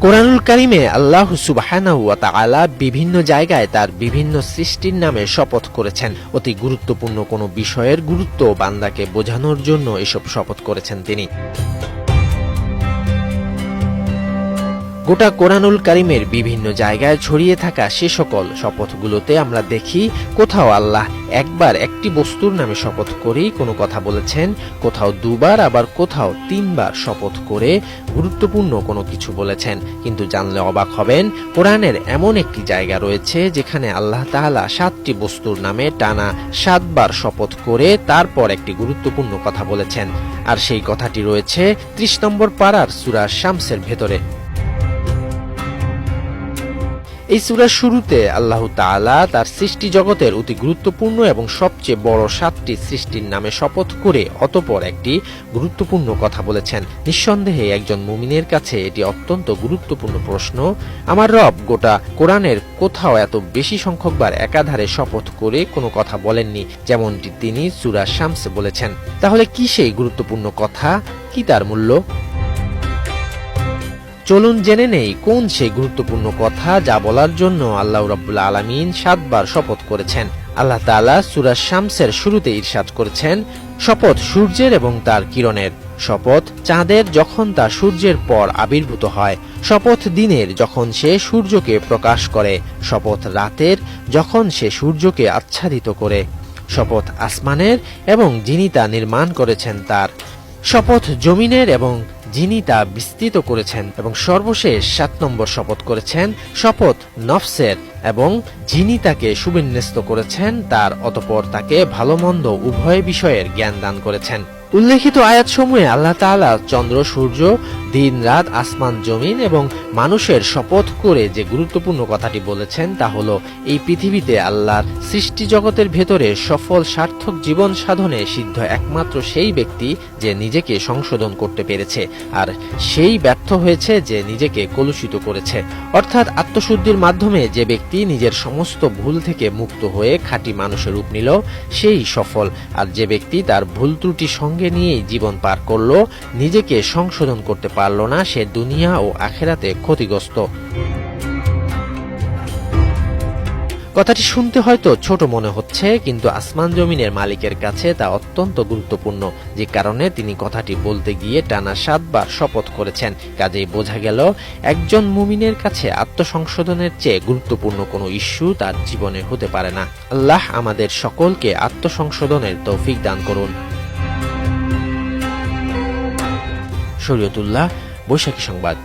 কোরআনুল কারিমে আল্লাহ সুবহানাহু ওয়া তাআলা বিভিন্ন জায়গায় তার বিভিন্ন সৃষ্টির নামে শপথ করেছেন। অতি গুরুত্বপূর্ণ কোনো বিষয়ের গুরুত্ব বান্দাকে বোঝানোর জন্য এসব শপথ করেছেন তিনি। গোটা কোরআনুল কারিমের বিভিন্ন জায়গায় ছড়িয়ে থাকা সে সকল শপথগুলোতে আমরা দেখি কোথাও আল্লাহ একবার একটি বস্তুর নামে শপথ করেই কোনো কথা বলেছেন, কোথাও দুবার, আবার কোথাও তিনবার শপথ করে গুরুত্বপূর্ণ কোনো কিছু বলেছেন। কিন্তু জানলে অবাক হবেন, কোরআনের এমন একটি জায়গা রয়েছে যেখানে আল্লাহ তাআলা ৭টি বস্তুর নামে টানা ৭ বার শপথ করে তারপর একটি গুরুত্বপূর্ণ কথা বলেছেন। আর সেই কথাটি রয়েছে ৩০ নম্বর পারার সূরা শামসের ভেতরে। এই সূরার শুরুতে আল্লাহ তাআলা তার সৃষ্টি জগতের অতি গুরুত্বপূর্ণ এবং সবচেয়ে বড় ৭টি সৃষ্টির নামে শপথ করে অতঃপর একটি গুরুত্বপূর্ণ কথা বলেছেন। নিঃসন্দেহে একজন মুমিনের কাছে এটি অত্যন্ত গুরুত্বপূর্ণ প্রশ্ন, আমার রব গোটা কোরআনের কোথাও এত বেশি সংখ্যকবার একাধারে শপথ করে কোনো কথা বলেননি যেমনটি তিনি সূরা শামসে বলেছেন। তাহলে কি সেই গুরুত্বপূর্ণ কথা, কি তার মূল্য? চলুন জেনে নেই কোন সেই গুরুত্বপূর্ণ কথা যা বলার জন্য আল্লাহ রাব্বুল আলামিন ৭ বার শপথ করেছেন। আল্লাহ তাআলা সূরা শামসের শুরুতে ইরশাদ করেছেন, শপথ সূর্যের এবং তার কিরণের, শপথ চাঁদের যখন তা সূর্যের পর আবির্ভূত হয়, শপথ দিনের যখন সে সূর্যকে প্রকাশ করে, শপথ রাতের যখন সে সূর্যকে আচ্ছাদিত করে, শপথ আসমানের এবং যিনি তা নির্মাণ করেছেন তার, শপথ জমিনের এবং যিনি তা বিস্তৃত করেছেন, এবং সর্বশেষ ৭ নম্বর শপথ করেছেন শপথ নফসের এবং যিনি তাকে সুবিন্যস্ত করেছেন তার, অতঃপর তাকে ভালো মন্দ উভয় বিষয়ের জ্ঞান দান করেছেন। উল্লেখিত আয়াতসমূহে আল্লাহ তাআলা চন্দ্র সূর্য, দিন রাত, আসমান জমিন এবং মানুষের শপথ করে যে গুরুত্বপূর্ণ কথাটি বলেছেন তা হলো এই পৃথিবীতে আল্লাহর সৃষ্টি জগতের ভেতরে সফল সার্থক জীবন সাধনে সিদ্ধ একমাত্র সেই ব্যক্তি যে নিজেকে সংশোধন করতে পেরেছে, আর সেই ব্যর্থ হয়েছে যে নিজেকে কলুষিত করেছে। অর্থাৎ আত্মশুদ্ধির মাধ্যমে যে ব্যক্তি নিজের সমস্ত ভুল থেকে মুক্ত হয়ে খাঁটি মানুষের রূপ নিল সেই সফল, আর যে ব্যক্তি তার ভুল ত্রুটি সঙ্গে নিয়েই জীবন পার করলো, নিজেকে সংশোধন করতে পারল না, সে দুনিয়া ও আখিরাতে ক্ষতিগ্রস্ত। কথাটি শুনতে হয়তো ছোট মনে হচ্ছে, কিন্তু আসমান জমিনের মালিকের কাছে তা অত্যন্ত গুরুত্বপূর্ণ, যে কারণে তিনি কথাটি বলতে গিয়ে টানা ৭ বার শপথ করেছেন। কাজেই বোঝা গেল একজন মুমিনের কাছে আত্মসংশোধনের চেয়ে গুরুত্বপূর্ণ কোনো ইস্যু তার জীবনে হতে পারে না। আল্লাহ আমাদের সকলকে আত্মসংশোধনের তৌফিক দান করুন। শরীয়তুল্লাহ, বৈশাখী সংবাদ।